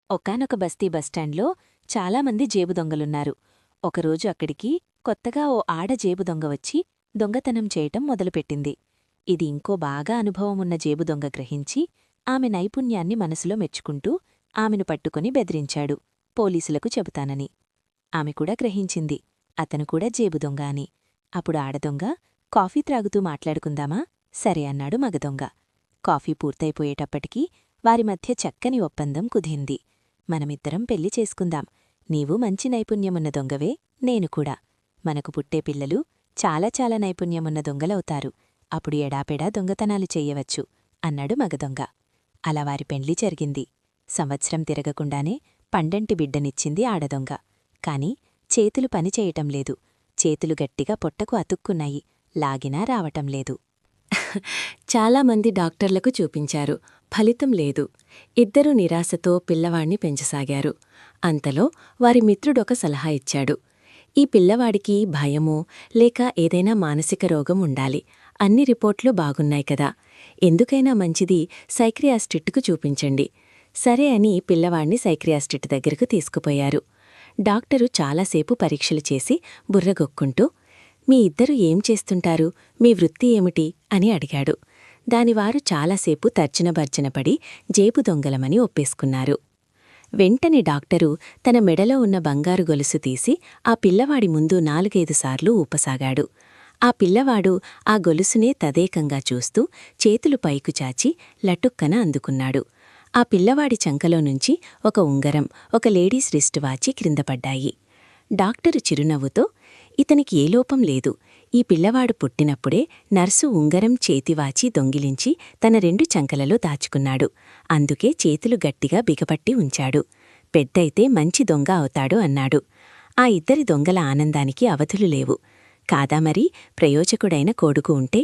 ఒకానొక బస్తీ బస్టాండ్లో చాలామంది జేబు దొంగలున్నారు. ఒకరోజు అక్కడికి కొత్తగా ఓ ఆడ జేబు దొంగ వచ్చి దొంగతనం చేయటం మొదలుపెట్టింది. ఇది ఇంకో బాగా అనుభవమున్న జేబు దొంగ గ్రహించి ఆమె నైపుణ్యాన్ని మనసులో మెచ్చుకుంటూ ఆమెను పట్టుకొని బెదిరించాడు, పోలీసులకు చెబుతానని. ఆమె కూడా గ్రహించింది, అతను కూడా జేబు దొంగ అని. అప్పుడు ఆడదొంగ, కాఫీ త్రాగుతూ మాట్లాడుకుందామా? సరే అన్నాడు మగదొంగ. కాఫీ పూర్తయిపోయేటప్పటికీ వారి మధ్య చక్కని ఒప్పందం కుదిరింది. మనమిద్దరం పెళ్లి చేసుకుందాం. నీవు మంచి నైపుణ్యమున్న దొంగవే, నేను కూడా. మనకు పుట్టే పిల్లలు చాలా చాలా నైపుణ్యమున్న దొంగలవుతారు. అప్పుడు ఎడాపెడా దొంగతనాలు చెయ్యవచ్చు అన్నాడు మగదొంగ. అలా వారి పెండ్లి జరిగింది. సంవత్సరం తిరగకుండానే పండంటి బిడ్డనిచ్చింది ఆడదొంగ. కాని చేతులు పనిచేయటం లేదు. చేతులు గట్టిగా పొట్టకు అతుక్కున్నాయి. లాగినా రావటంలేదు. చాలామంది డాక్టర్లకు చూపించారు. ఫలితం లేదు. ఇద్దరూ నిరాశతో పిల్లవాణ్ణి పెంచసాగారు. అంతలో వారి మిత్రుడొక సలహా ఇచ్చాడు. ఈ పిల్లవాడికి భయమో లేక ఏదైనా మానసిక రోగం ఉండాలి. అన్ని రిపోర్ట్లు బాగున్నాయి కదా, ఎందుకైనా మంచిది సైక్రియాస్టిట్కు చూపించండి. సరే అని పిల్లవాణ్ణి సైక్రియాస్టిట్ దగ్గరకు తీసుకుపోయారు. డాక్టరు చాలాసేపు పరీక్షలు చేసి బుర్రగొక్కుంటూ, మీ ఇద్దరు ఏం చేస్తుంటారు, మీ వృత్తి ఏమిటి అని అడిగాడు. దానివారు చాలాసేపు తర్జనభర్జనపడి జేబు దొంగలమని ఒప్పేసుకున్నారు. వెంటనే డాక్టరు తన మెడలో ఉన్న బంగారు గొలుసు తీసి ఆ పిల్లవాడి ముందు 4-5 సార్లు ఊపసాగాడు. ఆ పిల్లవాడు ఆ గొలుసునే తదేకంగా చూస్తూ చేతులు పైకు చాచి లటుక్కన అందుకున్నాడు. ఆ పిల్లవాడి చంకలో నుంచి ఒక ఉంగరం, ఒక లేడీస్ రిస్ట్ వాచి క్రిందపడ్డాయి. డాక్టరు చిరునవ్వుతో, ఇతనికి ఏ లోపం లేదు. ఈ పిల్లవాడు పుట్టినప్పుడే నర్సు ఉంగరం చేతివాచి దొంగిలించి తన 2 చంకలలో దాచుకున్నాడు. అందుకే చేతులు గట్టిగా బిగపట్టి ఉంచాడు. పెద్దయితే మంచి దొంగ అవుతాడు అన్నాడు. ఆ ఇద్దరి దొంగల ఆనందానికి అవధులు లేవు. కాదా మరి, ప్రయోజకుడైన కొడుకు ఉంటే